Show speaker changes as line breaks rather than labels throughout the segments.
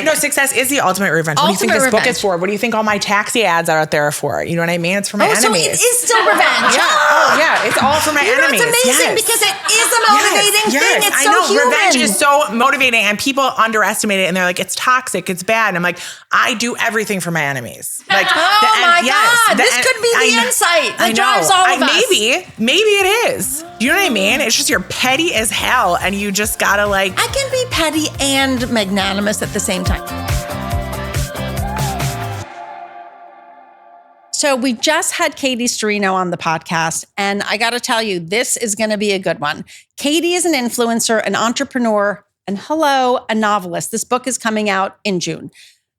No, success is the ultimate revenge. What do you think this book is for? What do you think all my taxi ads out there are for? You know what I mean? It's for my enemies.
So it is still revenge.
Yeah. It's all for my enemies.
It's amazing because it is a motivating thing. It's
I
so
know.
human.
Revenge is so motivating and people underestimate it and they're like, it's toxic, it's bad. And I'm like, I do everything for my enemies. Like,
God, this could be the insight that drives all of us.
Maybe it is. Do you know what I mean? It's just you're petty as hell and you just gotta like.
I can be petty and magnanimous at the same time. So we just had Katie Sturino on the podcast, and I got to tell you, this is going to be a good one. Katie is an influencer, an entrepreneur, and a novelist. This book is coming out in June.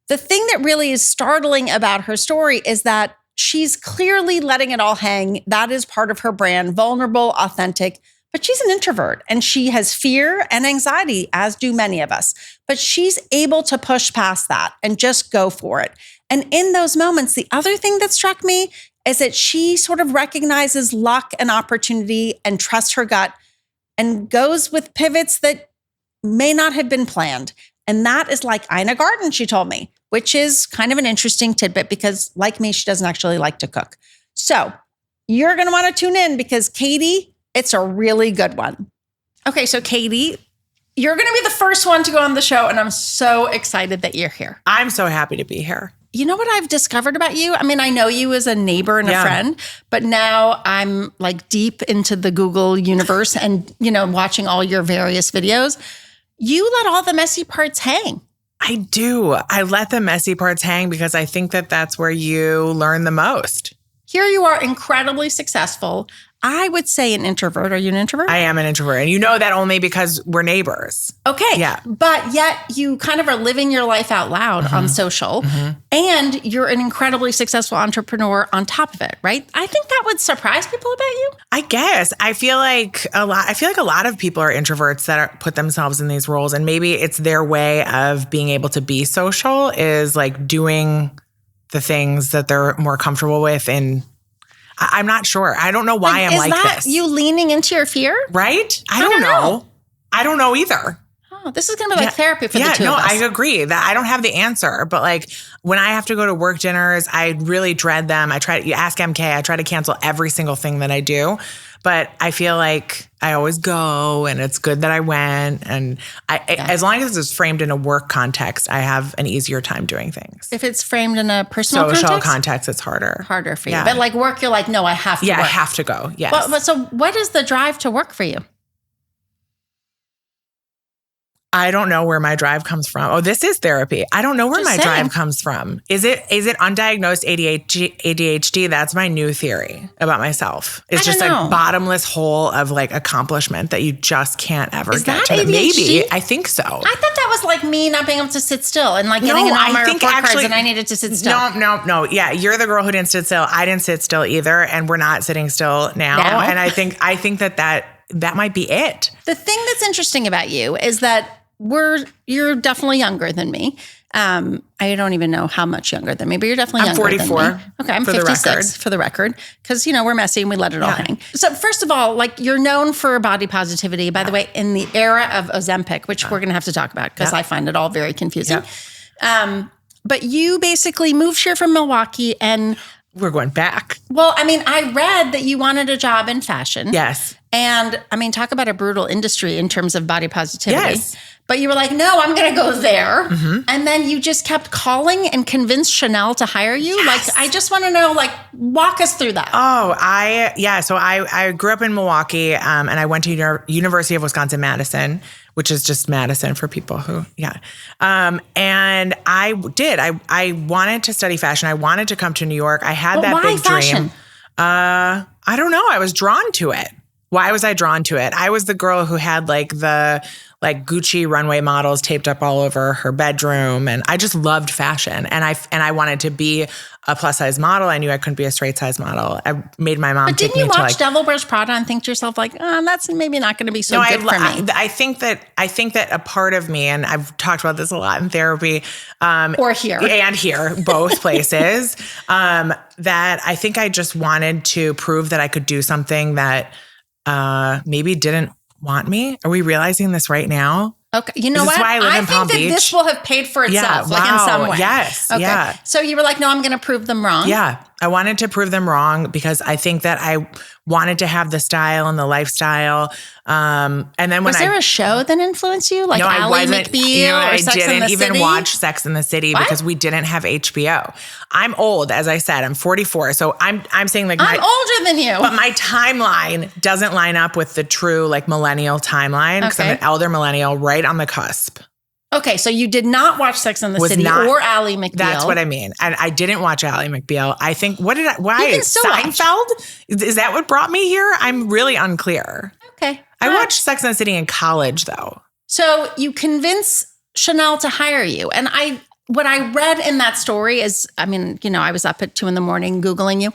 The thing that really is startling about her story is that she's clearly letting it all hang. That is part of her brand, vulnerable, authentic. But she's an introvert and she has fear and anxiety, as do many of us. But she's able to push past that and just go for it. And in those moments, the other thing that struck me is that she sort of recognizes luck and opportunity and trusts her gut and goes with pivots that may not have been planned. And that is like Ina Garten, she told me, which is kind of an interesting tidbit because like me, she doesn't actually like to cook. So you're going to want to tune in because Katie, it's a really good one. Okay, so Katie, you're going to be the first one to go on the show, and I'm so excited that you're here.
I'm so happy to be here.
You know what I've discovered about you? I mean, I know you as a neighbor and a friend, but now I'm like deep into the Google universe and, watching all your various videos. You let all the messy parts hang.
I do. I let the messy parts hang because I think that that's where you learn the most.
Here you are, incredibly successful. I would say an introvert. Are you an introvert?
I am an introvert. And you know that only because we're neighbors.
Okay.
Yeah.
But yet you kind of are living your life out loud on social. And you're an incredibly successful entrepreneur on top of it, right? I think that would surprise people about you.
I guess. I feel like a lot of people are introverts that put themselves in these roles. And maybe it's their way of being able to be social is like doing the things that they're more comfortable with. And I'm not sure. I don't know why I'm like this.
Is that you leaning into your fear?
Right? I don't know. I don't know either.
Oh, this is going to be like therapy for the two of us.
I agree that I don't have the answer. But like when I have to go to work dinners, I really dread them. You ask MK, I try to cancel every single thing that I do. But I feel like I always go and it's good that I went. And as long as it's framed in a work context, I have an easier time doing things.
If it's framed in a personal
social context, it's harder.
Harder for you. Yeah. But like work, you're like, no, I have to work.
I have to go. Yes.
But so what is the drive to work for you?
I don't know where my drive comes from. Oh, this is therapy. I don't know where my drive comes from. Is it undiagnosed ADHD? That's my new theory about myself. It's just like bottomless hole of like accomplishment that you just can't ever get to.
ADHD?
Maybe. I think so.
I thought that was like me not being able to sit still and like getting in all my report cards and I needed to sit still.
No. Yeah, you're the girl who didn't sit still. I didn't sit still either, and we're not sitting still now. And I think that might be it.
The thing that's interesting about you is that you're definitely younger than me. I don't even know how much younger than me, but you're definitely younger
44,
than me. Okay, I'm 56 for the record, because we're messy and we let it all hang. So first of all, like you're known for body positivity, by the way, in the era of Ozempic, which we're going to have to talk about because I find it all very confusing. But you basically moved here from Milwaukee and
we're going back.
Well, I mean, I read that you wanted a job in fashion.
Yes.
And I mean, talk about a brutal industry in terms of body positivity.
Yes.
But you were like, no, I'm going to go there. And then you just kept calling and convinced Chanel to hire you.
Yes.
Like, I just want to know, like, walk us through that.
So I grew up in Milwaukee and I went to University of Wisconsin-Madison, which is just Madison for people who, and I wanted to study fashion. I wanted to come to New York. I had that big dream. I don't know. I was drawn to it. Why was I drawn to it? I was the girl who had like the Gucci runway models taped up all over her bedroom. And I just loved fashion. And I wanted to be a plus size model. I knew I couldn't be a straight size model. I made my mom take me to
But didn't you watch Devil Wears Prada and think to yourself like, that's maybe not going to be so good for me?
I think that a part of me, and I've talked about this a lot in therapy.
Or here.
And here, both places, that I think I just wanted to prove that I could do something that maybe didn't want me. Are we realizing this right now?
Okay. You know
This is
what?
why I live in Palm
think that
Beach.
this will have paid for itself, like in some way.
Yes.
Okay.
Yeah.
So you were like, no, I'm going to prove them wrong.
Yeah. I wanted to prove them wrong because I think that I wanted to have the style and the lifestyle. And then
Was there a show that influenced you? Like Ally McBeal or Sex in the City?
I didn't even watch Sex in the City because we didn't have HBO. I'm old, as I said. I'm 44. So I'm saying like
I'm older than you.
But my timeline doesn't line up with the true like millennial timeline because I'm an elder millennial right on the cusp.
Okay, so you did not watch Sex in the City or Ally McBeal.
That's what I mean. And I didn't watch Ally McBeal. I think, why?
Seinfeld?
Is that what brought me here? I'm really unclear.
Okay.
I watched Sex and the City in college, though.
So you convince Chanel to hire you. And what I read in that story is, I mean, you know, I was up at 2 a.m. Googling you,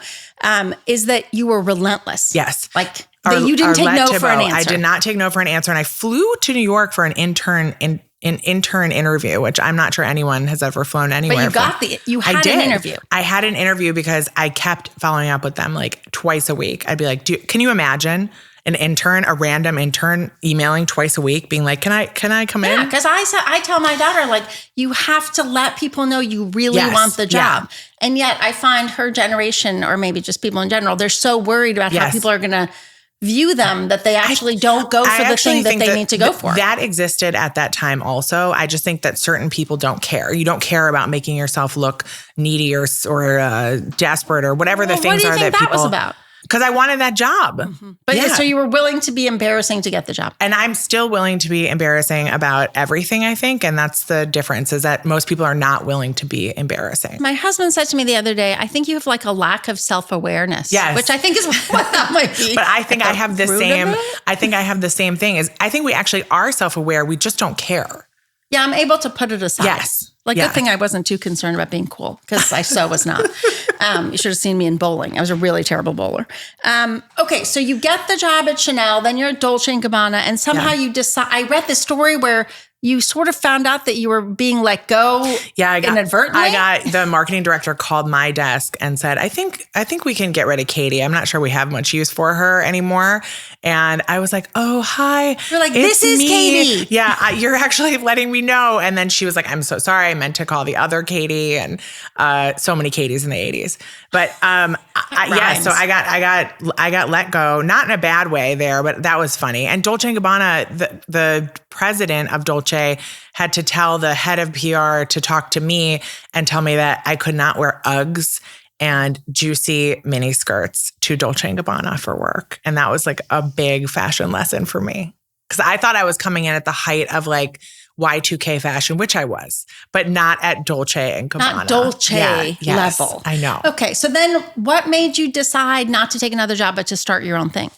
is that you were relentless.
Yes.
Like you didn't take no for an answer.
I did not take no for an answer. And I flew to New York for an intern interview, which I'm not sure anyone has ever flown anywhere.
But you had an interview.
I had an interview because I kept following up with them like twice a week. I'd be like, can you imagine a random intern emailing twice a week being like, can I come in?
Yeah, because I tell my daughter, like, you have to let people know you really want the job. Yeah. And yet I find her generation, or maybe just people in general, they're so worried about how people are going to view them that they actually don't go for the thing that they need to go for.
That existed at that time also. I just think that certain people don't care. You don't care about making yourself look needy or desperate or whatever the things are that people... What do you think
that was about?
Because I wanted that job.
Mm-hmm. But so you were willing to be embarrassing to get the job.
And I'm still willing to be embarrassing about everything, I think. And that's the difference, is that most people are not willing to be embarrassing.
My husband said to me the other day, I think you have like a lack of self-awareness.
Yes.
Which I think is what that might be.
But I think I have the same thing. I think we actually are self-aware. We just don't care.
Yeah, I'm able to put it aside.
Yes.
Good thing I wasn't too concerned about being cool, because I was not. You should have seen me in bowling. I was a really terrible bowler. Okay, so you get the job at Chanel, then you're at Dolce & Gabbana, and somehow you decide. I read this story where you sort of found out that you were being let go inadvertently.
The marketing director called my desk and said, I think we can get rid of Katie. I'm not sure we have much use for her anymore. And I was like, oh, hi.
You're like, this is me. Katie.
Yeah, you're actually letting me know. And then she was like, I'm so sorry. I meant to call the other Katie, and so many Katies in the 80s. But so I got let go, not in a bad way there, but that was funny. And Dolce & Gabbana, the president of Dolce had to tell the head of PR to talk to me and tell me that I could not wear Uggs and juicy mini skirts to Dolce & Gabbana for work. And that was like a big fashion lesson for me. Because I thought I was coming in at the height of like Y2K fashion, which I was, but not at Dolce & Gabbana.
Not Dolce level.
I know.
Okay, so then what made you decide not to take another job, but to start your own thing?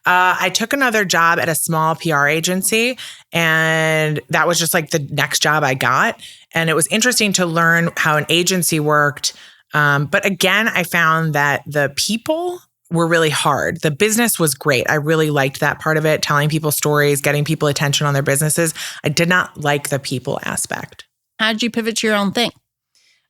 I took another job at a small PR agency, and that was just like the next job I got. And it was interesting to learn how an agency worked. But again, I found that the people were really hard. The business was great. I really liked that part of it, telling people stories, getting people attention on their businesses. I did not like the people aspect.
How did you pivot to your own thing?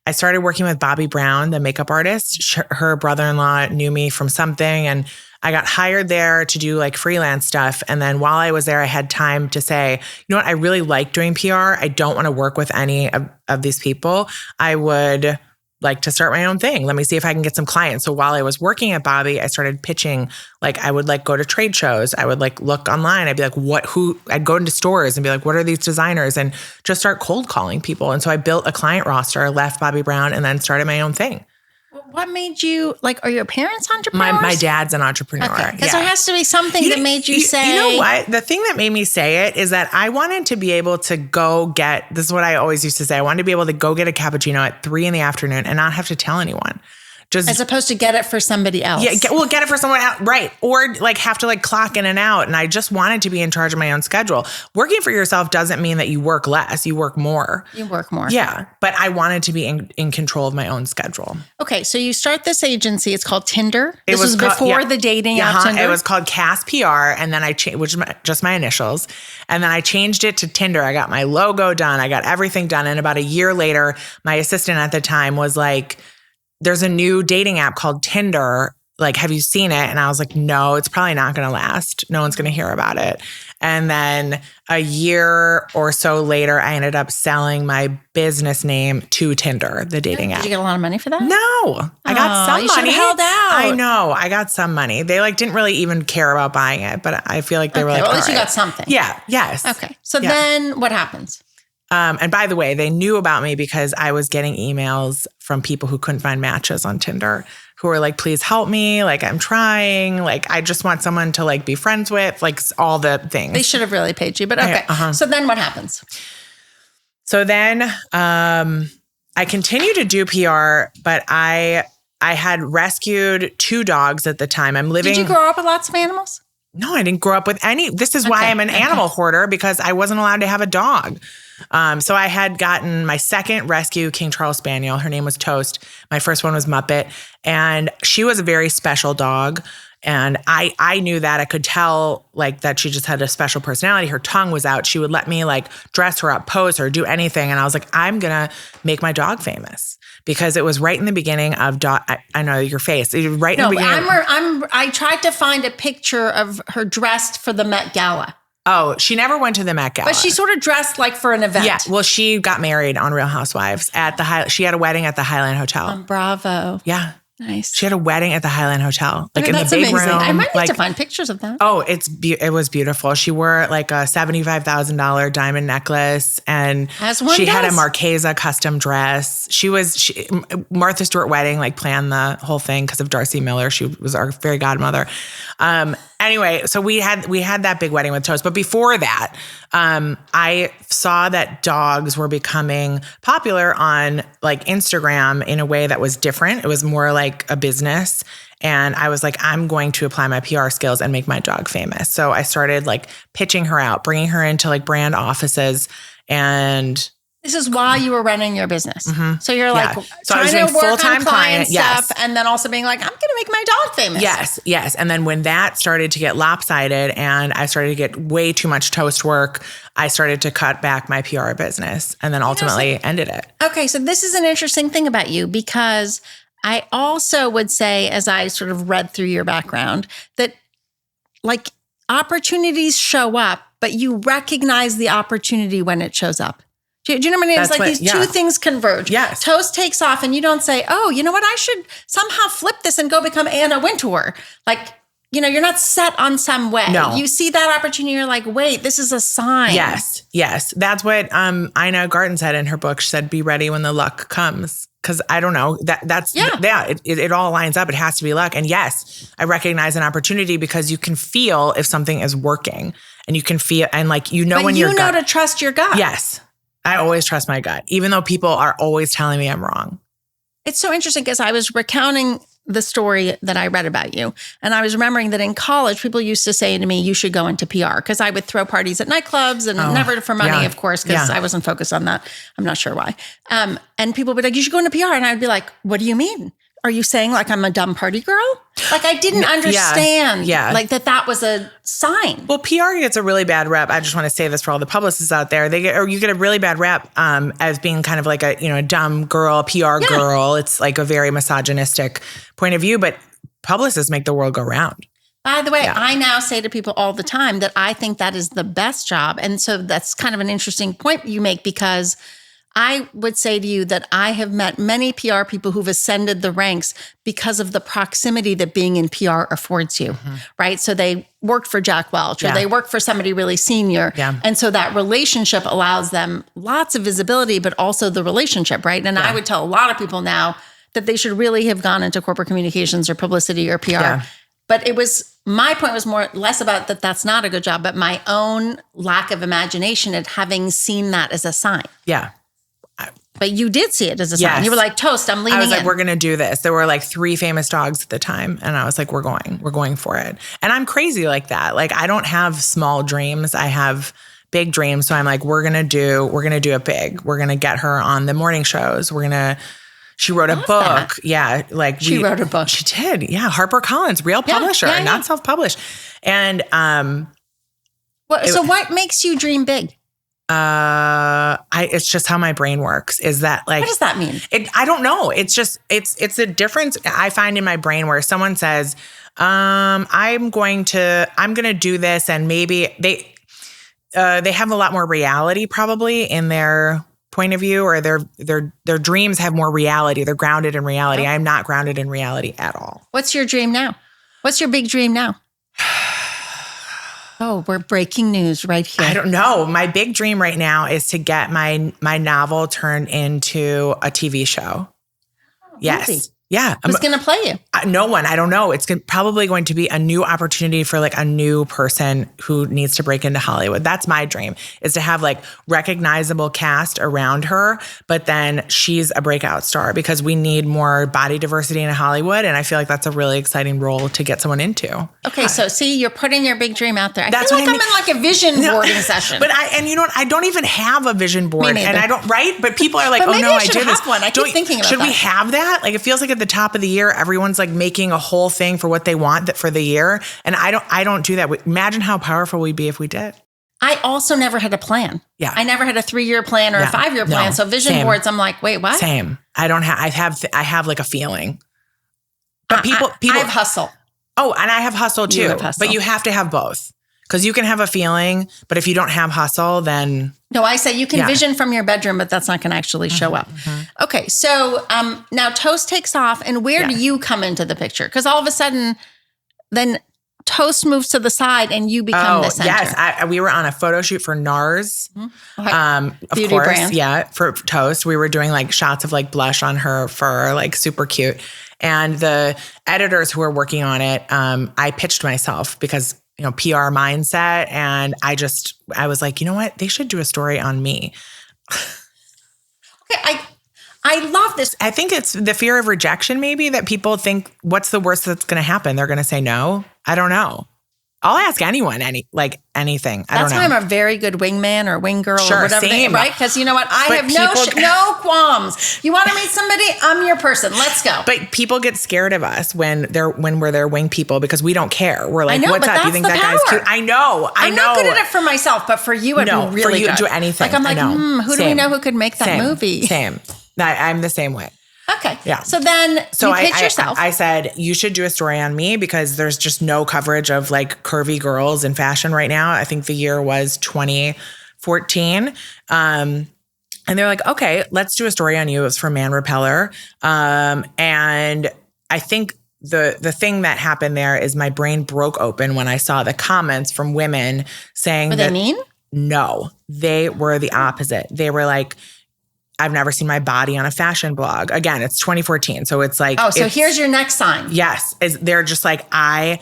I started working with Bobbi Brown, the makeup artist. Her brother-in-law knew me from something, and I got hired there to do like freelance stuff. And then while I was there, I had time to say, you know what, I really like doing PR. I don't want to work with any of these people. I would like to start my own thing. Let me see if I can get some clients. So while I was working at Bobbi, I started pitching. Like I would like go to trade shows. I would like look online. I'd be like, I'd go into stores and be like, what are these designers? And just start cold calling people. And so I built a client roster, left Bobbi Brown, and then started my own thing.
What made you, like, are your parents entrepreneurs?
My dad's an entrepreneur.
Okay, because there has to be something that made you say.
You know what? The thing that made me say it is that I wanted to be able to go get, this is what I always used to say, I wanted to be able to go get a cappuccino at 3 p.m. and not have to tell anyone. Just,
as opposed to get it for somebody else.
Yeah, get it for someone else. Right. Or like have to like clock in and out. And I just wanted to be in charge of my own schedule. Working for yourself doesn't mean that you work less. You work more.
You work more.
Yeah. But I wanted to be in control of my own schedule.
Okay. So you start this agency. It's called Tinder. This was before the dating app Tinder.
It was called Cast PR. And then I changed, which is just my initials. And then I changed it to Tinder. I got my logo done. I got everything done. And about a year later, my assistant at the time was like, there's a new dating app called Tinder. Like, have you seen it? And I was like, no, it's probably not going to last. No one's going to hear about it. And then a year or so later, I ended up selling my business name to Tinder, the dating app.
Did you get a lot of money for that?
No, I got some
you
money.
should've held out.
I know, I got some money. They didn't really even care about buying it, but I feel like they were like,
well, at least
all
you
right.
got something.
Yeah, yes.
Okay. So then what happens?
And by the way, they knew about me because I was getting emails from people who couldn't find matches on Tinder who were like, please help me. Like, I'm trying. Like, I just want someone to like be friends with, like all the things.
They should have really paid you, but okay. So then what happens?
So then I continued to do PR, but I had rescued 2 dogs at the time.
Did you grow up with lots of animals?
No, I didn't grow up with any. This is why I'm an animal hoarder, because I wasn't allowed to have a dog. So I had gotten my second rescue King Charles Spaniel. Her name was Toast. My first one was Muppet. And she was a very special dog. And I knew that. I could tell like that she just had a special personality. Her tongue was out. She would let me like dress her up, pose her, do anything. And I was like, I'm going to make my dog famous. Because it was right in the beginning of I know your face. Right in the beginning.
I tried to find a picture of her dressed for the Met Gala.
Oh, she never went to the Met Gala.
But she sort of dressed like for an event.
Yeah, well, she got married on Real Housewives at she had a wedding at the Highland Hotel.
Bravo.
Yeah.
Nice.
She had a wedding at the Highland Hotel, like in the
that's
big
amazing.
room.
I might need
like,
to find pictures of that.
Oh, it was beautiful. She wore like a $75,000 diamond necklace, and she had a Marchesa custom dress. Martha Stewart wedding, like planned the whole thing because of Darcy Miller. She was our fairy godmother. Anyway, so we had that big wedding with Toast. But before that, I saw that dogs were becoming popular on like Instagram in a way that was different. It was more like a business. And I was like, I'm going to apply my PR skills and make my dog famous. So I started like pitching her out, bringing her into like brand offices. And
this is while you were running your business. Mm-hmm. So you're like,
so I was doing full-time client
stuff, and then also being like, I'm going to make my dog famous.
Yes. And then when that started to get lopsided and I started to get way too much Toast work, I started to cut back my PR business and then ultimately ended it.
Okay. So this is an interesting thing about you, because I also would say, as I sort of read through your background, that like opportunities show up, but you recognize the opportunity when it shows up. Do you know what I mean? It's like these two things converge.
Yes.
Toast takes off and you don't say, oh, you know what? I should somehow flip this and go become Anna Wintour. Like, you're not set on some way.
No.
You see that opportunity. You're like, wait, this is a sign.
Yes. That's what Ina Garten said in her book. She said, be ready when the luck comes. Because I don't know, it all lines up. It has to be luck. And yes, I recognize an opportunity because you can feel if something is working, and you can feel, and like, when you're
to trust your gut.
Yes. I always trust my gut, even though people are always telling me I'm wrong.
It's so interesting because I was recounting the story that I read about you. And I was remembering that in college, people used to say to me, you should go into PR, because I would throw parties at nightclubs and never for money, of course, because I wasn't focused on that. I'm not sure why. And people would be like, you should go into PR. And I'd be like, what do you mean? Are you saying like I'm a dumb party girl? Like I didn't understand like that was a sign.
Well, PR gets a really bad rep. I just want to say this for all the publicists out there. You get a really bad rep as being kind of like a dumb girl, PR girl. It's like a very misogynistic point of view, but publicists make the world go round.
By the way, I now say to people all the time that I think that is the best job. And so that's kind of an interesting point you make, because I would say to you that I have met many PR people who've ascended the ranks because of the proximity that being in PR affords you, right? So they worked for Jack Welch, or they worked for somebody really senior. Yeah. And so that relationship allows them lots of visibility, but also the relationship, right? And I would tell a lot of people now that they should really have gone into corporate communications or publicity or PR. Yeah. But my point was less about that's not a good job, but my own lack of imagination at having seen that as a sign.
Yeah.
But you did see it as a sign. Yes. You were like, Toast, I'm leaning in.
I was like, we're going to do this. There were like 3 famous dogs at the time. And I was like, we're going for it. And I'm crazy like that. Like, I don't have small dreams. I have big dreams. So I'm like, we're going to do it big. We're going to get her on the morning shows. She wrote a book. That. Yeah. Like
she wrote a book.
She did. Yeah. HarperCollins, real publisher, not self-published. And,
so what makes you dream big?
It's just how my brain works. Is that like,
what does that mean?
I don't know. It's just, it's a difference I find in my brain where someone says, I'm going to do this, and maybe they have a lot more reality probably in their point of view, or their dreams have more reality. They're grounded in reality. I am not grounded in reality at all.
What's your dream now? What's your big dream now? Oh, we're breaking news right here.
I don't know. My big dream right now is to get my novel turned into a TV show. Yes.
Really?
Yeah.
Who's going to play you?
No one. I don't know. It's probably going to be a new opportunity for like a new person who needs to break into Hollywood. That's my dream, is to have like recognizable cast around her, but then she's a breakout star, because we need more body diversity in Hollywood. And I feel like that's a really exciting role to get someone into.
Okay. So see, you're putting your big dream out there.
That's
feel like
what
I'm in like a vision boarding session.
But you know what? I don't even have a vision board, and I don't, right? But people are like,
but
oh
maybe
no,
I should have one. I keep thinking about
should
that.
we have that? Like, it feels like at the top of the year, everyone's like making a whole thing for what they want for the year. And I don't do that. Imagine how powerful we'd be if we did.
I also never had a plan.
Yeah.
I never had a 3-year plan or a 5-year plan.
No.
So vision boards, I'm like, wait, what?
Same. I don't have, I have like a feeling. But people
I have hustle.
Oh, and I have hustle too.
You have hustle.
But you have to have both. Because you can have a feeling, but if you don't have hustle, then...
No, I say you can vision from your bedroom, but that's not going to actually show up. Mm-hmm. Okay, so now Toast takes off, and where do you come into the picture? Because all of a sudden, then Toast moves to the side, and you become the center.
Yes, we were on a photo shoot for NARS.
Mm-hmm. Okay.
Of
Beauty
course,
brand.
yeah, for Toast. We were doing like shots of like blush on her fur, like super cute. And the editors who were working on it, I pitched myself because... you know, PR mindset. And I was like, you know what? They should do a story on me.
Okay, I love this.
I think it's the fear of rejection, maybe, that people think, what's the worst that's going to happen? They're going to say no. I don't know. I'll ask anyone, anything. I don't know.
That's why I'm a very good wingman or wing girl or whatever, right? Because you know what? I have no qualms. You want to meet somebody? I'm your person. Let's go.
But people get scared of us when we're their wing people, because we don't care. We're like, what's up? Do you think that guy's cute? I know.
I'm not good at it for myself, but for you, I'd be really
for you
good.
Do anything.
Like I'm like, who do we know who could make that movie?
Same. I'm the same way.
Okay.
Yeah.
So then you pitch yourself.
I said, you should do a story on me, because there's just no coverage of like curvy girls in fashion right now. I think the year was 2014. And they're like, okay, let's do a story on you. It was from Man Repeller. And I think the thing that happened there is my brain broke open when I saw the comments from women saying
Were they mean?
No, they were the opposite. They were like, I've never seen my body on a fashion blog. Again, it's 2014. So it's like,
so here's your next sign.
Yes. They're just like, I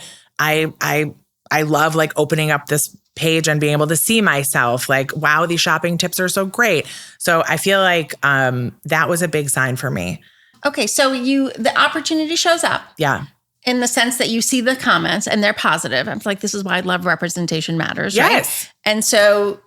love like opening up this page and being able to see myself, like, wow, these shopping tips are so great. So I feel like that was a big sign for me.
Okay. So the opportunity shows up.
Yeah.
In the sense that you see the comments and they're positive. I'm like, this is why I love representation matters.
Yes.
Right? And so,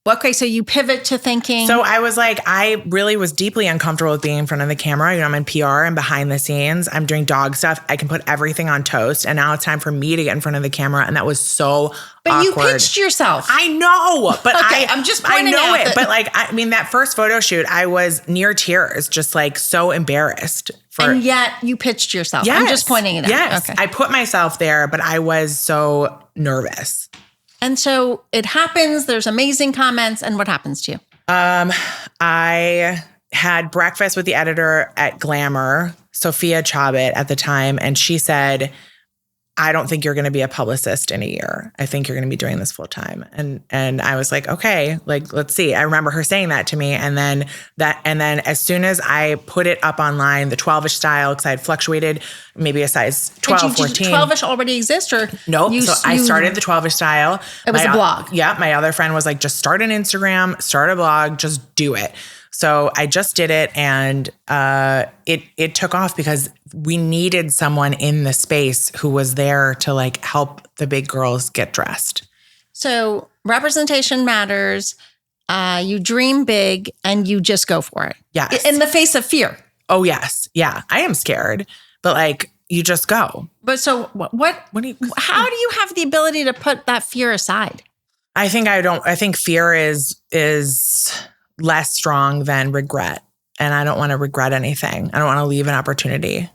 okay, so you pivot to thinking.
So I was like, I really was deeply uncomfortable with being in front of the camera. You know, I'm in PR and behind the scenes. I'm doing dog stuff. I can put everything on Toast. And now it's time for me to get in front of the camera. And that was so
But
awkward.
you pitched yourself.
I know, but
okay, I'm just pointing
I know
out
it. But like, I mean, that first photo shoot, I was near tears, just like so embarrassed.
And yet you pitched yourself.
Yes.
I'm just pointing it out.
Yes. Okay. I put myself there, but I was so nervous.
And so it happens. There's amazing comments. And what happens to you?
I had breakfast with the editor at Glamour, Sophia Chabot at the time, and she said, I don't think you're going to be a publicist in a year. I think you're going to be doing this full time. And I was like, okay, like, let's see. I remember her saying that to me. And then as soon as I put it up online, the 12-ish style, because I had fluctuated maybe a size 12, 14.
Did 12-ish already exist or?
Nope. I started the 12-ish style.
It was a blog.
Yeah. My other friend was like, just start an Instagram, start a blog, just do it. So I just did it, and it took off because we needed someone in the space who was there to like help the big girls get dressed.
So representation matters. You dream big and you just go for it.
Yes.
In the face of fear.
Oh, yes. Yeah. I am scared, but like you just go.
But so how do you have the ability to put that fear aside?
I think fear is less strong than regret. And I don't want to regret anything. I don't want to leave an opportunity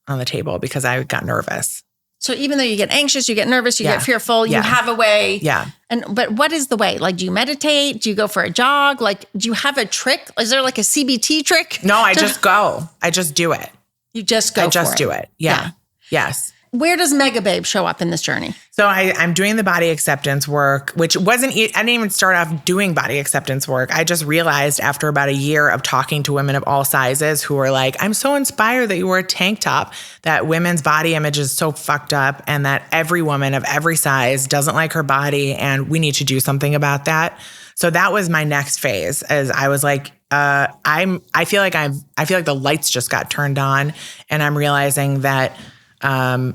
on the table because I got nervous.
So even though you get anxious, you get nervous, you get fearful, you have a way.
Yeah.
But what is the way? Like, do you meditate? Do you go for a jog? Like, do you have a trick? Is there like a CBT trick?
No, I just go. I just do it.
You just go.
I just do it. Yeah. Yes.
Where does Megababe show up in this journey?
So I'm doing the body acceptance work, which I didn't even start off doing body acceptance work. I just realized after about a year of talking to women of all sizes who were like, I'm so inspired that you wear a tank top, that women's body image is so fucked up and that every woman of every size doesn't like her body and we need to do something about that. So that was my next phase, as I was like, I feel like the lights just got turned on and I'm realizing that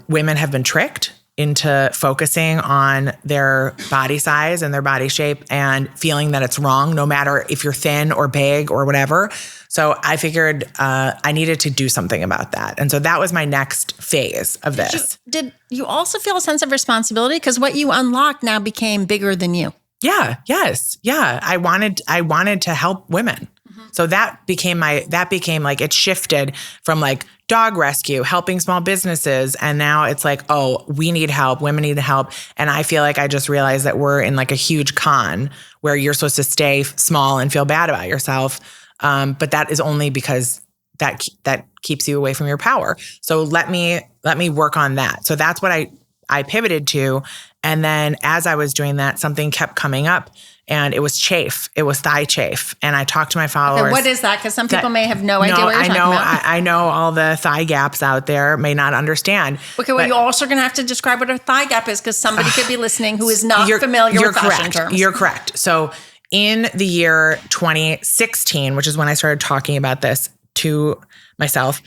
women have been tricked into focusing on their body size and their body shape and feeling that it's wrong, no matter if you're thin or big or whatever. So I figured I needed to do something about that. And so that was my next phase of this.
Did you also feel a sense of responsibility? Because what you unlocked now became bigger than you.
Yeah. Yes. Yeah. I wanted to help women. So that became like, it shifted from like dog rescue, helping small businesses. And now it's like, oh, we need help. Women need help. And I feel like I just realized that we're in like a huge con where you're supposed to stay small and feel bad about yourself. But that is only because that keeps you away from your power. So let me work on that. So that's what I pivoted to. And then as I was doing that, something kept coming up. And it was chafe. It was thigh chafe. And I talked to my followers.
Okay, what is that? Because some people may have no idea what you're talking about.
I know all the thigh gaps out there may not understand.
Okay, well, you're also going to have to describe what a thigh gap is because somebody could be listening who is not familiar with fashion terms. You're correct.
So in the year 2016, which is when I started talking about this to myself,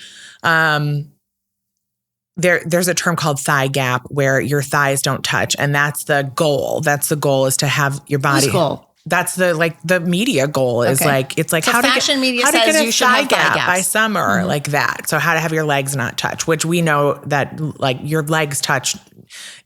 there's a term called thigh gap where your thighs don't touch. And that's the goal. That's the goal, is to have your body.
Whose goal?
That's the media goal is like, it's like
so
how to get
you should
thigh
have
gap
gaps
by summer, like that. So how to have your legs not touch, which we know that like your legs touch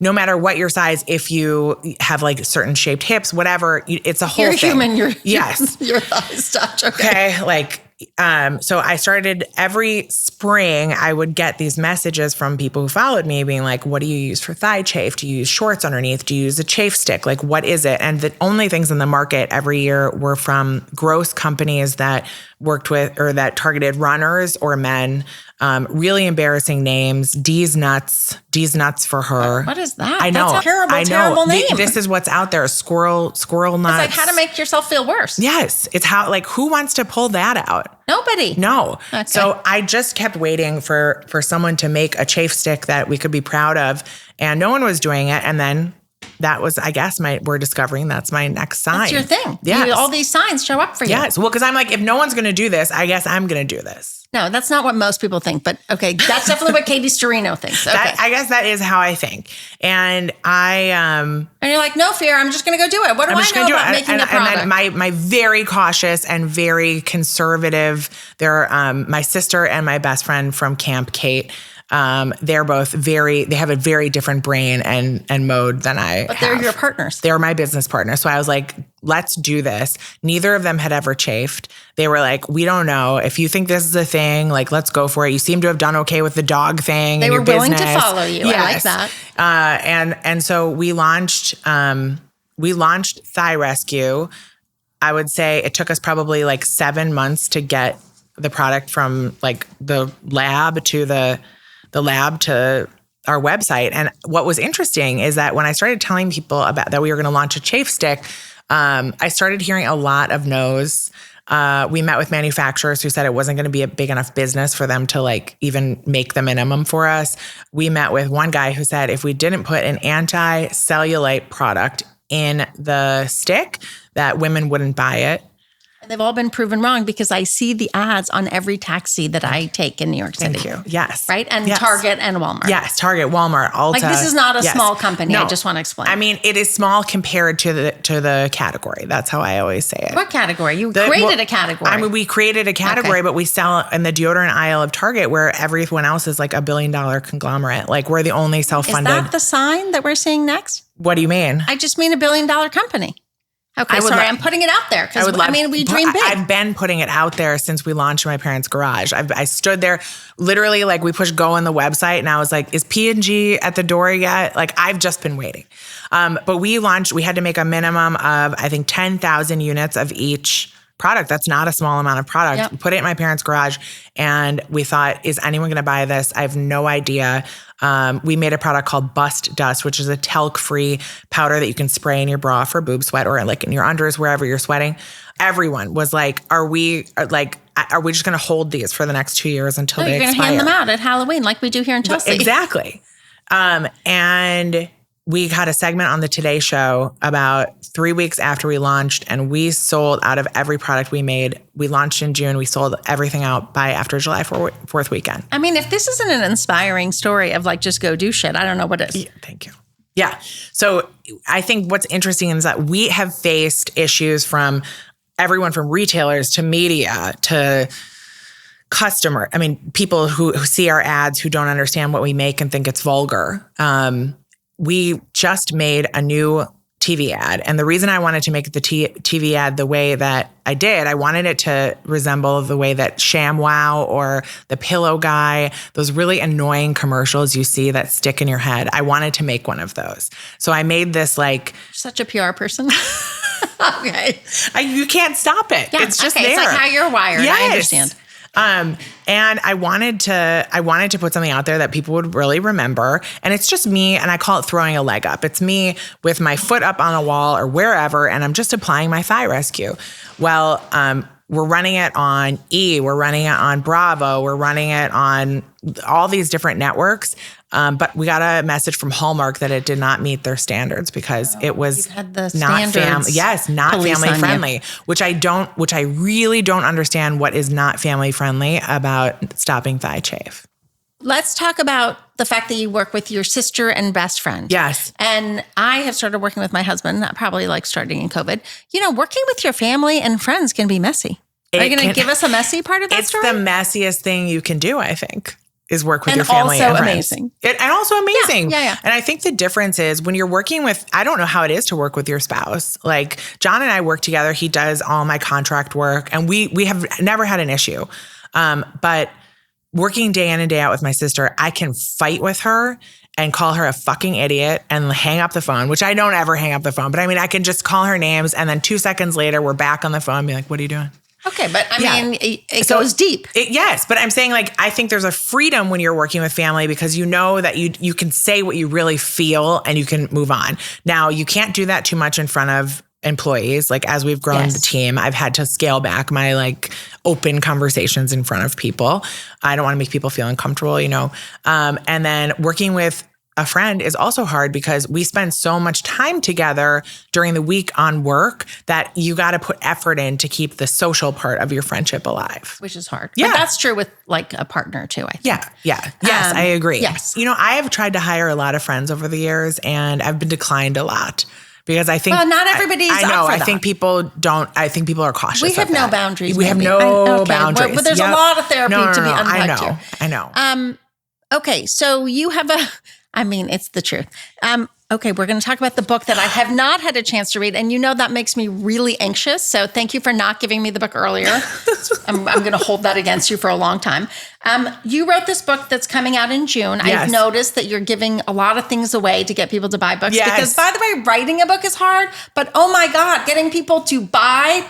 no matter what your size. If you have like certain shaped hips, whatever, it's a whole thing.
You're human.
Yes.
Your thighs touch.
Okay. Like, so I started every spring, I would get these messages from people who followed me being like, what do you use for thigh chafe? Do you use shorts underneath? Do you use a chafe stick? Like, what is it? And the only things in the market every year were from gross companies that worked with or that targeted runners or men. Really embarrassing names. D's nuts for her.
What is that?
I know.
That's a terrible name.
This is what's out there. Squirrel nuts. It's
like how to make yourself feel worse.
Yes. It's how, like, who wants to pull that out?
Nobody.
No.
Okay.
So I just kept waiting for someone to make a chafe stick that we could be proud of. And no one was doing it. And then that was, I guess, we're discovering that's my next sign.
That's your thing.
Yes.
All these signs show up for you.
Yes. Well, because I'm like, if no one's going to do this, I guess I'm going to do this.
No, that's not what most people think. But okay, that's definitely what Katie Sturino thinks. Okay.
I guess that is how I think. And
and you're like, no fear, I'm just going to go do it. What do I know about making a product?
And then my very cautious and very conservative, my sister and my best friend from Camp Kate, they're both they have a very different brain and mode than I have.
But they're your partners.
They're my business partners. So I was like, let's do this. Neither of them had ever chafed. They were like, we don't know. If you think this is a thing, like, let's go for it. You seem to have done okay with the dog thing.
They
in
were
your
willing
business.
to follow you.
Yes.
I like that.
And so we launched Thigh Rescue. I would say it took us probably like 7 months to get the product from like the lab to our website. And what was interesting is that when I started telling people about that we were going to launch a chafe stick, I started hearing a lot of no's. We met with manufacturers who said it wasn't going to be a big enough business for them to like even make the minimum for us. We met with one guy who said if we didn't put an anti-cellulite product in the stick, that women wouldn't buy it.
And they've all been proven wrong because I see the ads on every taxi that I take in New York City.
Thank you. Yes.
Right? And
yes.
Target and Walmart.
Yes. Target, Walmart, Ulta.
Like this is not a small company. No. I just want to explain.
I mean, it is small compared to the category. That's how I always say it.
What category? You created a category.
I mean, we created a category, but we sell in the deodorant aisle of Target where everyone else is like $1 billion conglomerate. Like we're the only self-funded.
Is that the sign that we're seeing next?
What do you mean?
I just mean $1 billion company. Okay, sorry, I'm putting it out there because we dream big.
I've been putting it out there since we launched my parents' garage. I stood there, literally, like we pushed go on the website, and I was like, "Is P&G at the door yet?" Like I've just been waiting. But we launched. We had to make a minimum of, I think, 10,000 units of each product. That's not a small amount of product.
Yep.
We put it in my parents' garage, and we thought, "Is anyone going to buy this?" I have no idea. We made a product called Bust Dust, which is a talc-free powder that you can spray in your bra for boob sweat or like in your unders, wherever you're sweating. Everyone was like, are we just going to hold these for the next 2 years until they expire?
You're going to hand them out at Halloween like we do here in Chelsea.
Exactly. And we had a segment on the Today Show about 3 weeks after we launched, and we sold out of every product we made. We launched in June. We sold everything out by after July 4th weekend.
I mean, if this isn't an inspiring story of like, just go do shit, I don't know what is.
Yeah, thank you. Yeah. So I think what's interesting is that we have faced issues from everyone from retailers to media to customer. I mean, people who see our ads who don't understand what we make and think it's vulgar. We just made a new TV ad. And the reason I wanted to make the TV ad the way that I did, I wanted it to resemble the way that ShamWow or the Pillow Guy, those really annoying commercials you see that stick in your head. I wanted to make one of those. So I made this like...
Such a PR person. Okay.
You can't stop it. Yeah, it's just there.
It's like how you're wired. Yes. I understand.
And I wanted to put something out there that people would really remember. And it's just me, and I call it throwing a leg up. It's me with my foot up on a wall or wherever, and I'm just applying my thigh rescue. Well, we're running it on E, we're running it on Bravo, we're running it on all these different networks. But we got a message from Hallmark that it did not meet their standards because it was not family friendly, which I really don't understand what is not family friendly about stopping thigh chafe.
Let's talk about the fact that you work with your sister and best friend.
Yes.
And I have started working with my husband, probably like starting in COVID. You know, working with your family and friends can be messy. Are you going to give us a messy part of that story?
It's the messiest thing you can do, I think, is work with your family and friends. And also amazing.
Yeah.
And I think the difference is when you're working with, I don't know how it is to work with your spouse. Like John and I work together. He does all my contract work, and we have never had an issue. But working day in and day out with my sister, I can fight with her and call her a fucking idiot and hang up the phone, which I don't ever hang up the phone. But I mean, I can just call her names, and then 2 seconds later, we're back on the phone and be like, what are you doing?
Okay, but I mean, it goes deep.
Yes, but I'm saying like, I think there's a freedom when you're working with family because you know that you can say what you really feel and you can move on. Now, you can't do that too much in front of employees. Like as we've grown the team, I've had to scale back my like open conversations in front of people. I don't want to make people feel uncomfortable, you know? And then working with a friend is also hard because we spend so much time together during the week on work that you got to put effort in to keep the social part of your friendship alive.
Which is hard.
Yeah.
But that's true with like a partner too, I think.
Yeah. Yes, I agree.
Yes.
You know, I have tried to hire a lot of friends over the years and I've been declined a lot. Because I think...
Well, not everybody's
I know.
up for
I
that.
think people don't... I think people are cautious.
We have no boundaries.
We have no boundaries.
But there's a lot of therapy to be unplugged here.
I know.
Okay, so you have it's the truth. Okay, we're going to talk about the book that I have not had a chance to read. And you know that makes me really anxious. So thank you for not giving me the book earlier. I'm going to hold that against you for a long time. You wrote this book that's coming out in June. Yes. I've noticed that you're giving a lot of things away to get people to buy books.
Yes.
Because by the way, writing a book is hard. But oh my God, getting people to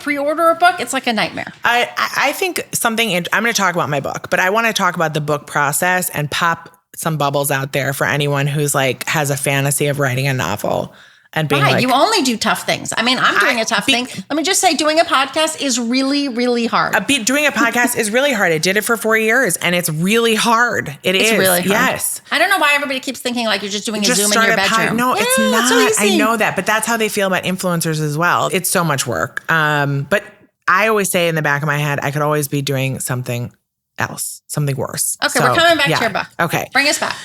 pre-order a book, it's like a nightmare.
I think I'm going to talk about my book, but I want to talk about the book process and pop some bubbles out there for anyone who's like has a fantasy of writing a novel and being like,
you only do tough things. I mean, I'm doing a tough thing. Let me just say, doing a podcast is really, really hard.
Doing a podcast is really hard. I did it for 4 years and it's really hard. It's really hard. Yes.
I don't know why everybody keeps thinking like you're just doing a Zoom in your bedroom.
No, it's not. So I know that, but that's how they feel about influencers as well. It's so much work. But I always say in the back of my head, I could always be doing something else, something worse.
Okay, we're coming back to your book.
Okay.
Bring us back.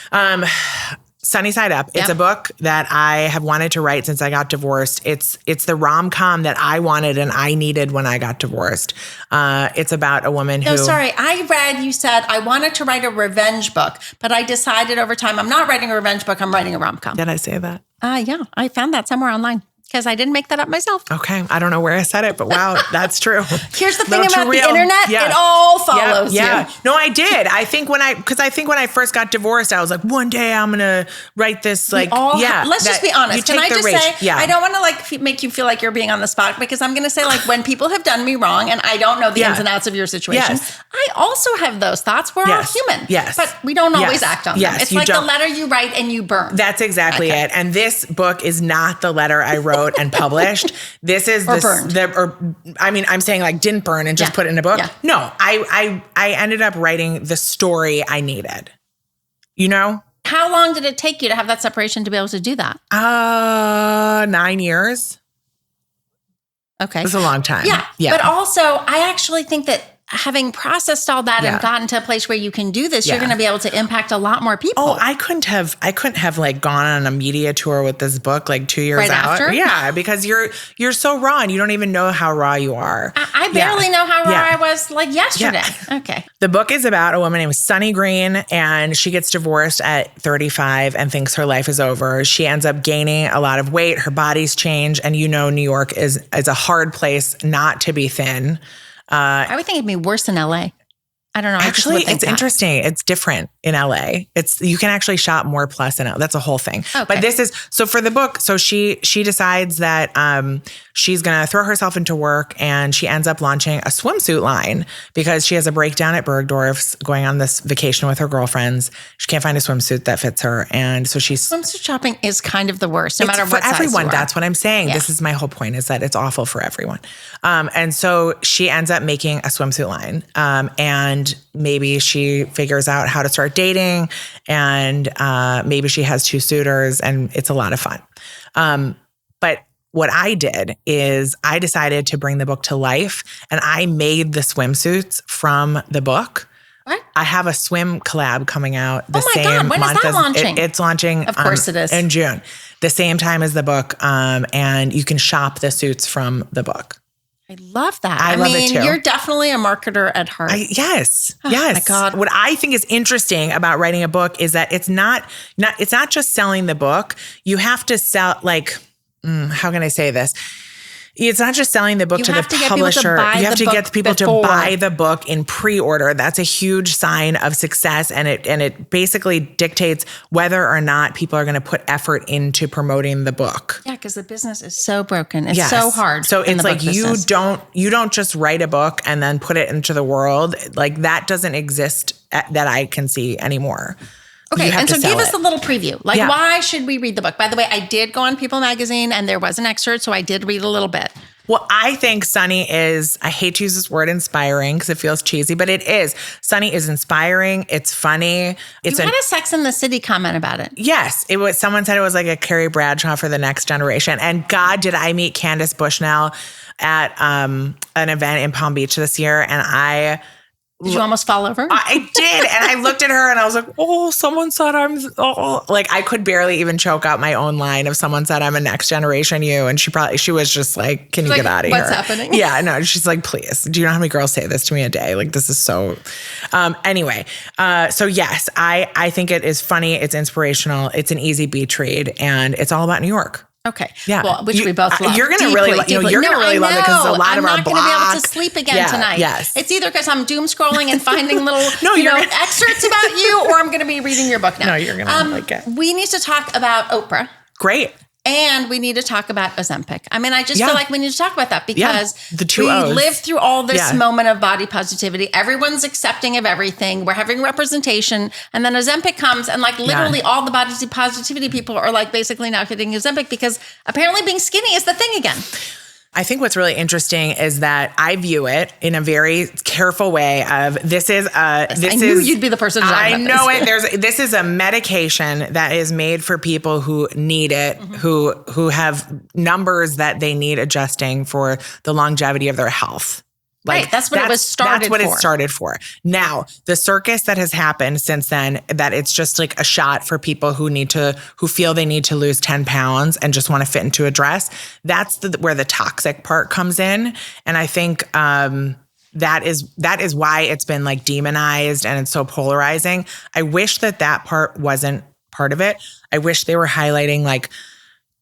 Sunny Side Up. It's a book that I have wanted to write since I got divorced. It's the rom-com that I wanted and I needed when I got divorced. It's about a woman who...
No, sorry. I read you said I wanted to write a revenge book, but I decided over time I'm not writing a revenge book. I'm writing a rom-com.
Did I say that?
Yeah. I found that somewhere online. Because I didn't make that up myself.
Okay. I don't know where I said it, but wow, that's true.
Here's the thing about the internet. It all follows you.
No, I did. I think when I first got divorced, I was like, one day I'm going to write this let's
just be honest. Can I just say, I don't want to like make you feel like you're being on the spot, because I'm going to say, like, when people have done me wrong and I don't know the ins and outs of your situation, I also have those thoughts. We're all human.
Yes.
But we don't always act on them. It's like the letter you write and you burn.
That's exactly it. And this book is not the letter I wrote and published. This is I'm saying, like, didn't burn and just put it in a book. Yeah. No, I ended up writing the story I needed. You know?
How long did it take you to have that separation to be able to do that?
9 years.
Okay.
It was a long time.
Yeah. But also, I actually think that having processed all that and gotten to a place where you can do this, you're going to be able to impact a lot more people.
Oh, I couldn't have like gone on a media tour with this book like 2 years out.
After?
Yeah, because you're so raw and you don't even know how raw you are.
I barely know how raw I was like yesterday. Yeah. Okay.
The book is about a woman named Sunny Green, and she gets divorced at 35 and thinks her life is over. She ends up gaining a lot of weight. Her body's changed, and New York is a hard place not to be thin.
I would think it'd be worse in LA. I don't know.
Actually, it's interesting. It's different in LA. You can actually shop more plus in LA. That's a whole thing. Okay. But this is, so for the book, so she decides that she's going to throw herself into work, and she ends up launching a swimsuit line because she has a breakdown at Bergdorf's, going on this vacation with her girlfriends. She can't find a swimsuit that fits her. And so swimsuit
shopping is kind of the worst, no matter what size
everyone.
you are.
That's what I'm saying. Yeah. This is my whole point, is that it's awful for everyone. And so she ends up making a swimsuit line. And maybe she figures out how to start dating, and maybe she has 2 suitors, and it's a lot of fun. But what I did is I decided to bring the book to life, and I made the swimsuits from the book.
What?
I have a swim collab coming out the same
God, when
month.
Is that launching?
It's launching.
Of course it is.
In June, the same time as the book. And you can shop the suits from the book.
I love that.
I love it too.
You're definitely a marketer at heart.
Yes.
Oh my God.
What I think is interesting about writing a book is that it's not just selling the book. You have to sell, like, how can I say this? It's not just selling the book to the publisher. You have to get people to buy the book in pre-order. That's a huge sign of success, and it basically dictates whether or not people are going to put effort into promoting the book.
Yeah, because the business is so broken. It's so hard.
So it's like you don't just write a book and then put it into the world. Like, that doesn't exist that I can see anymore.
Okay, and so give us a little preview. Like, why should we read the book? By the way, I did go on People Magazine, and there was an excerpt, so I did read a little bit.
Well, I think Sunny is, I hate to use this word inspiring because it feels cheesy, but it is. Sunny is inspiring. It's funny.
You had a Sex and the City comment about it.
Yes. Someone said it was like a Carrie Bradshaw for the next generation. And God, did I meet Candace Bushnell at an event in Palm Beach this year, and
did you almost fall over?
I did. And I looked at her and I was like, oh, someone said like, I could barely even choke out my own line if someone said I'm a next generation you. And she was just like, can you get out of here?
What's happening?
Yeah, no, she's like, please. Do you know how many girls say this to me a day? Like, this is so, anyway. So yes, I think it is funny. It's inspirational. It's an easy beach read, and it's all about New York.
Okay.
Yeah.
Well, which we both love.
You're going to really, love it because a lot of our blog.
I'm not going to be able to sleep again tonight.
Yes.
It's either because I'm doom scrolling and finding little excerpts about you, or I'm going to be reading your book now.
No, you're going to like it.
We need to talk about Oprah.
Great.
And we need to talk about Ozempic. I mean, I just feel like we need to talk about that because
the two
we
O's.
lived through all this moment of body positivity. Everyone's accepting of everything. We're having representation. And then Ozempic comes, and like literally all the body positivity people are like basically now hitting Ozempic because apparently being skinny is the thing again.
I think what's really interesting is that I view it in a very careful way of I knew you'd be the person to talk about this. I know it. This is a medication that is made for people who need it, who have numbers that they need adjusting for the longevity of their health.
Like, that's what it was started for.
That's what it started for. Now, the circus that has happened since then, that it's just like a shot for people who feel they need to lose 10 pounds and just want to fit into a dress. That's where the toxic part comes in. And I think that is why it's been like demonized and it's so polarizing. I wish that part wasn't part of it. I wish they were highlighting like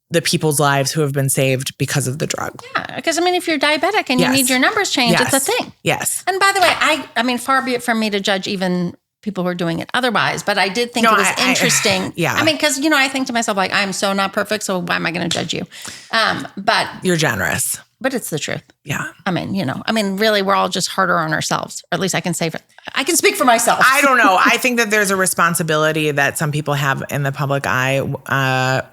the people's lives who have been saved because of the drug.
Yeah, because I mean, if you're diabetic and you need your numbers changed, it's a thing.
Yes.
And by the way, I mean, far be it from me to judge even people who are doing it otherwise, but I did think it was interesting.
Yeah.
I mean, because, I think to myself, like, I'm so not perfect, so why am I going to judge you? But
you're generous.
But it's the truth.
Yeah.
I mean, really, we're all just harder on ourselves. Or at least I can speak for myself.
I don't know. I think that there's a responsibility that some people have in the public eye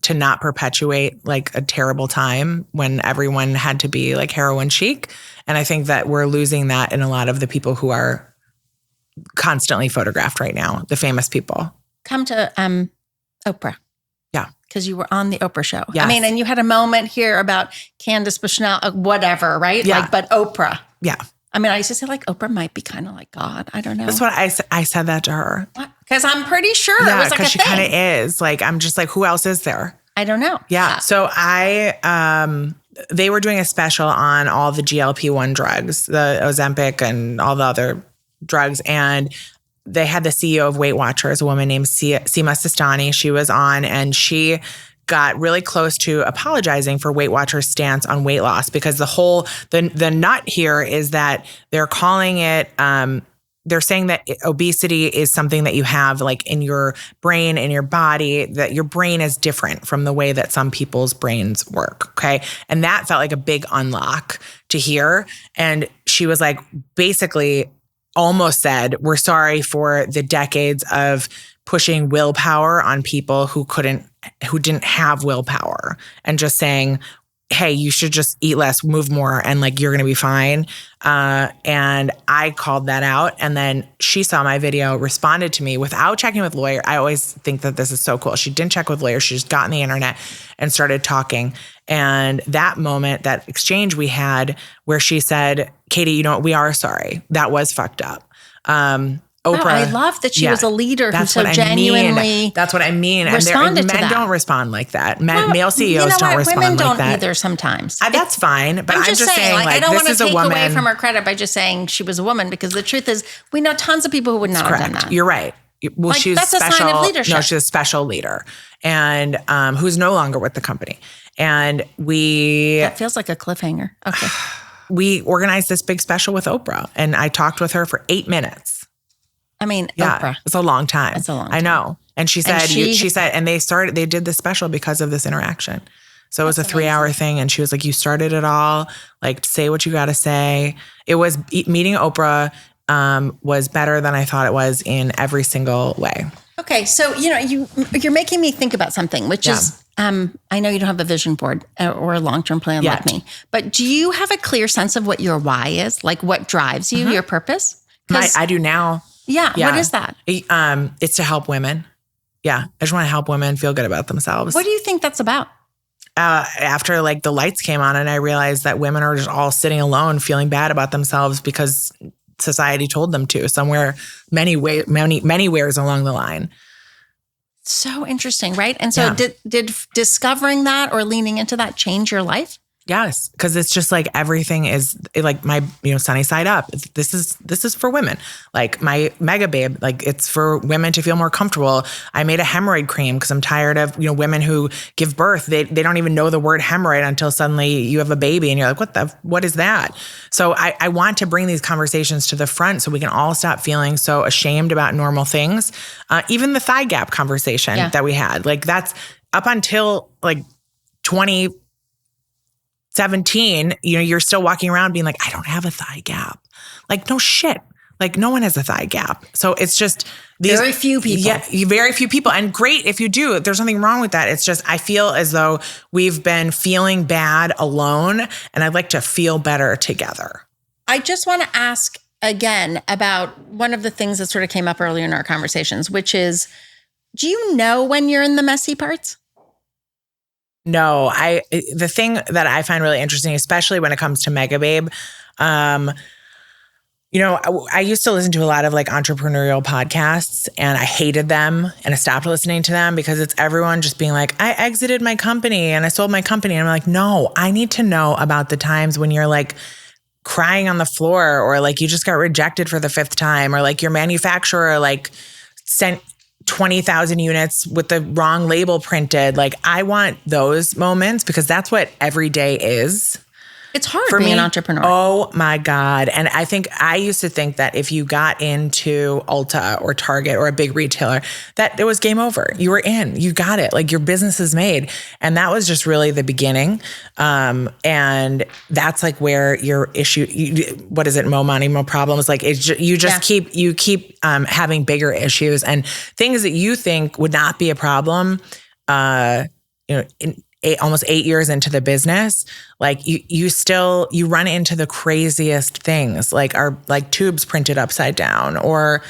to not perpetuate like a terrible time when everyone had to be like heroin chic. And I think that we're losing that in a lot of the people who are constantly photographed right now, the famous people.
Come to Oprah.
Yeah.
Because you were on the Oprah show.
Yes.
I mean, and you had a moment here about Candace Bushnell, whatever, right?
Yeah.
Like, but Oprah.
Yeah.
I mean, I used to say like Oprah might be kind of like God. I don't know.
That's what I said that to her.
Because I'm pretty sure it was like a
she kind of is. Like, I'm just like, who else is there?
I don't know.
Yeah. So they were doing a special on all the GLP-1 drugs, the Ozempic and all the other drugs. And they had the CEO of Weight Watchers, a woman named Seema Sistani. She was on, and she got really close to apologizing for Weight Watchers' stance on weight loss, because the nut here is that they're calling it, they're saying that obesity is something that you have like in your brain, in your body, that your brain is different from the way that some people's brains work. Okay. And that felt like a big unlock to hear. And she was like, basically almost said, we're sorry for the decades of pushing willpower on people who didn't have willpower, and just saying, hey, you should just eat less, move more, and like, you're going to be fine. And I called that out. And then she saw my video, responded to me without checking with lawyer. I always think that this is so cool. She didn't check with lawyers. She just got on the internet and started talking. And that moment, that exchange we had where she said, Katie, you know what? We are sorry. That was fucked up. Oprah,
wow, I love that she was a leader who so genuinely.
That's what I mean.
Responded
and
to
men
that.
don't respond like that. Male CEOs don't respond like that.
Women don't either sometimes.
That's fine, but I'm just saying like,
I don't
this
want
is
to
a
take
woman.
away from her credit by just saying she was a woman, because the truth is we know tons of people who would not have done that.
You're right. Well, she's
that's
special.
A sign of leadership.
No, she's a special leader, and who's no longer with the company. And
that feels like a cliffhanger. Okay.
We organized this big special with Oprah, and I talked with her for 8 minutes.
I mean,
yeah,
Oprah.
It's a long time.
It's a long time.
I know. And she said, and they did this special because of this interaction. So it was a 3-hour thing. And she was like, you started it all. Like, say what you got to say. It was, meeting Oprah was better than I thought it was in every single way.
Okay. So, you're making me think about something, which is, I know you don't have a vision board or a long-term plan like me, but do you have a clear sense of what your why is? Like what drives you, your purpose?
I do now.
Yeah. What is that?
It's to help women. Yeah. I just want to help women feel good about themselves.
What do you think that's about?
After like the lights came on and I realized that women are just all sitting alone feeling bad about themselves because society told them to, somewhere, many ways along the line.
So interesting, right? And so did discovering that or leaning into that change your life?
Yes, because it's just like everything is like my, sunny side up. This is for women. Like my Megababe, like it's for women to feel more comfortable. I made a hemorrhoid cream because I'm tired of, women who give birth. They don't even know the word hemorrhoid until suddenly you have a baby and you're like, what is that? So I want to bring these conversations to the front so we can all stop feeling so ashamed about normal things. Even the thigh gap conversation that we had, like that's up until like 2017, you're still walking around being like, I don't have a thigh gap. Like, no shit. Like, no one has a thigh gap. So it's just
very few people.
Yeah, very few people. And great if you do. There's nothing wrong with that. It's just, I feel as though we've been feeling bad alone, and I'd like to feel better together.
I just want to ask again about one of the things that sort of came up earlier in our conversations, which is, do you know when you're in the messy parts?
No, the thing that I find really interesting, especially when it comes to Megababe, I used to listen to a lot of like entrepreneurial podcasts and I hated them and I stopped listening to them because it's everyone just being like, I exited my company and I sold my company. And I'm like, no, I need to know about the times when you're like crying on the floor or like you just got rejected for the 5th time or like your manufacturer like sent 20,000 units with the wrong label printed. Like, I want those moments because that's what every day is.
It's hard for being an entrepreneur.
Oh my God. And I used to think that if you got into Ulta or Target or a big retailer, that it was game over. You were in, you got it. Like, your business is made. And that was just really the beginning. And that's like where your issue, what is it? Mo money, mo problems. Like, you just keep having bigger issues and things that you think would not be a problem, almost 8 years into the business, like you run into the craziest things, like tubes printed upside down, or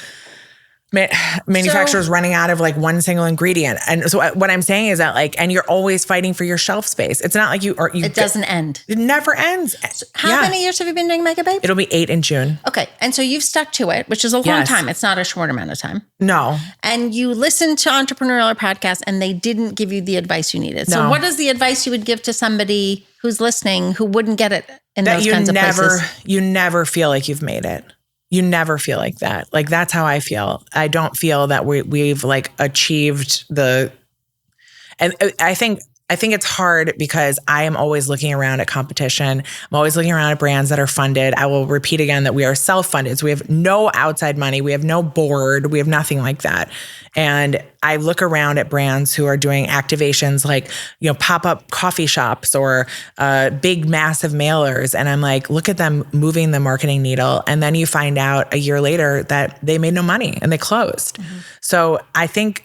manufacturers running out of like one single ingredient. And so what I'm saying is that and you're always fighting for your shelf space. It's not like it doesn't
end.
It never ends.
So how many years have you been doing Megababe?
It'll be 8 in June.
Okay. And so you've stuck to it, which is a long time. It's not a short amount of time.
No.
And you listened to entrepreneurial podcasts and they didn't give you the advice you needed. So what is the advice you would give to somebody who's listening who wouldn't get it in those kinds of places?
You never feel like you've made it. You never feel like that. Like, that's how I feel. I don't feel that we've like achieved and I think it's hard because I am always looking around at competition. I'm always looking around at brands that are funded. I will repeat again that we are self-funded. So we have no outside money. We have no board. We have nothing like that. And I look around at brands who are doing activations like, pop-up coffee shops or big, massive mailers. And I'm like, look at them moving the marketing needle. And then you find out a year later that they made no money and they closed. Mm-hmm. So I think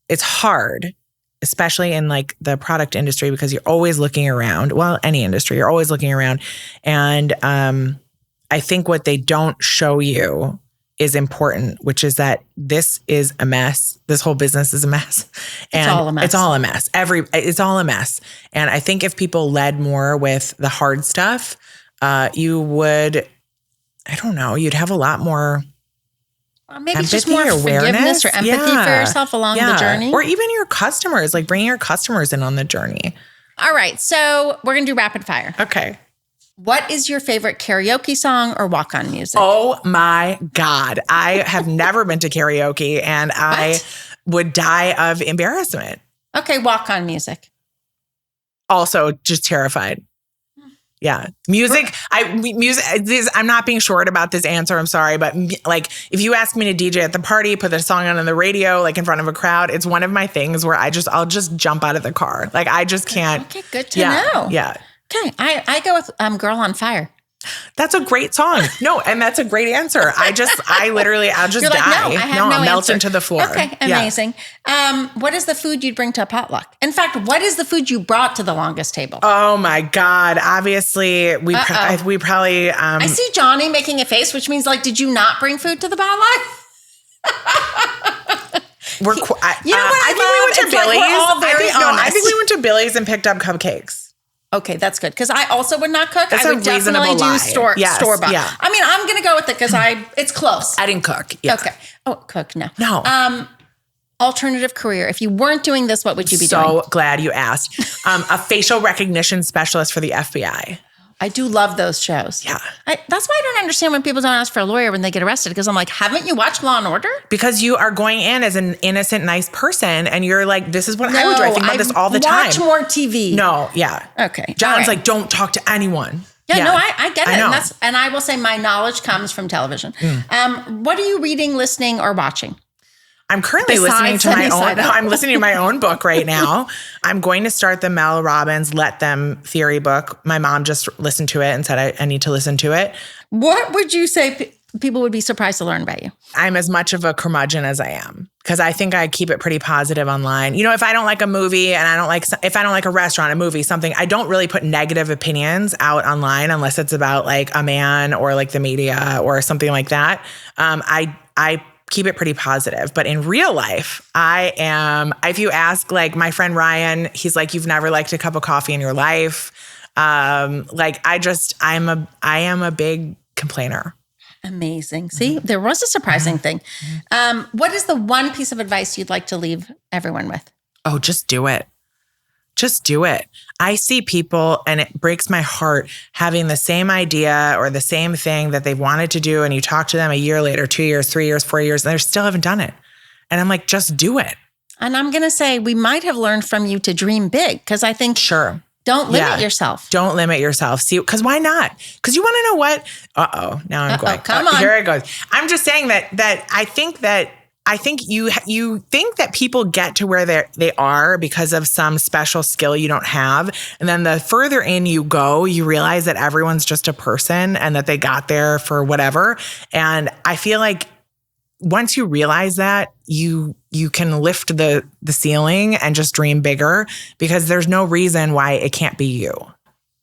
it's hard, especially in like the product industry, because you're always looking around. Well, any industry, you're always looking around. And I think what they don't show you is important, which is that this is a mess. This whole business is a mess. And
it's all a mess.
It's all a mess. It's all a mess. And I think if people led more with the hard stuff, you would, I don't know, you'd have a lot more
maybe
empathy,
just more forgiveness or empathy for yourself along the journey.
Or even your customers, like bringing your customers in on the journey.
All right. So we're going to do rapid fire.
Okay.
What is your favorite karaoke song or walk-on music?
Oh my God. I have never been to karaoke and I would die of embarrassment.
Okay. Walk-on music.
Also just terrified. Yeah. Music. I'm not being short about this answer. I'm sorry. But like, if you ask me to DJ at the party, put the song on the radio, like in front of a crowd, it's one of my things where I'll just jump out of the car. Like, I just can't.
Okay. Good to know.
Yeah.
Okay. I go with Girl on Fire.
That's a great song. No, and that's a great answer. I'll just
You're like,
die.
I'll
melt into the floor.
Okay, amazing.
Yeah.
What is the food you'd bring to a potluck? In fact, what is the food you brought to the longest table?
Oh my God. Obviously, we probably...
I see Johnny making a face, which means like, did you not bring food to the potluck?
You know what? I think we went to Billy's.
Like, we're all very honest.
I think we went to Billy's and picked up cupcakes.
Okay, that's good. Because I also would not cook.
That's
I would definitely do store-bought.
Yeah.
I mean, I'm going to go with it because it's close.
I didn't cook. Yeah.
Okay. Oh, cook, no.
No.
Alternative career. If you weren't doing this, what would you be doing?
So glad you asked. A facial recognition specialist for the FBI.
I do love those shows.
Yeah.
That's why I don't understand when people don't ask for a lawyer when they get arrested. Because I'm like, haven't you watched Law and Order?
Because you are going in as an innocent, nice person. And you're like, this is what I would do. I think about this all the time.
Watch more TV.
No. Yeah.
Okay.
John's like, don't talk to anyone.
Yeah. No, I get it. And I will say my knowledge comes from television. What are you reading, listening, or watching?
I'm currently listening to my own. I'm listening to my own book right now. I'm going to start the Mel Robbins Let Them theory book. My mom just listened to it and said I need to listen to it.
What would you say people would be surprised to learn about you?
I'm as much of a curmudgeon as I am because I think I keep it pretty positive online. You know, if I don't like a movie and if I don't like a restaurant, a movie, something, I don't really put negative opinions out online unless it's about like a man or like the media or something like that. I keep it pretty positive. But in real life, if you ask like my friend Ryan, he's like, you've never liked a cup of coffee in your life. I am a big complainer.
Amazing. See, there was a surprising thing. What is the one piece of advice you'd like to leave everyone with?
Oh, just do it. Just do it. I see people, and it breaks my heart, having the same idea or the same thing that they've wanted to do, and you talk to them a year later, 2 years, 3 years, 4 years, and they still haven't done it. And I'm like, just do it.
And I'm going to say we might have learned from you to dream big because I think don't limit yourself.
Don't limit yourself. See, because why not? Because you want to know what? Now I'm going.
Come on.
Here it goes. I'm just saying that I think you think that people get to where they are because of some special skill you don't have. And then the further in you go, you realize that everyone's just a person and that they got there for whatever. And I feel like once you realize that, you can lift the ceiling and just dream bigger because there's no reason why it can't be you.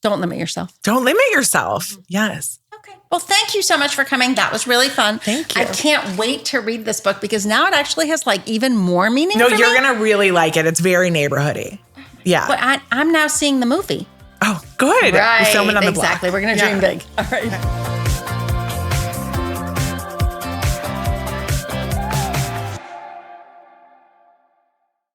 Don't limit yourself.
Don't limit yourself. Yes.
Okay. Well, thank you so much for coming. That was really fun.
Thank you.
I can't wait to read this book because now it actually has like even more meaning.
No, you're going to really like it. It's very neighborhoody. Yeah.
But I'm now seeing the movie.
Oh, good.
Right.
We'll film it on the block.
Exactly. We're going to dream big. All right.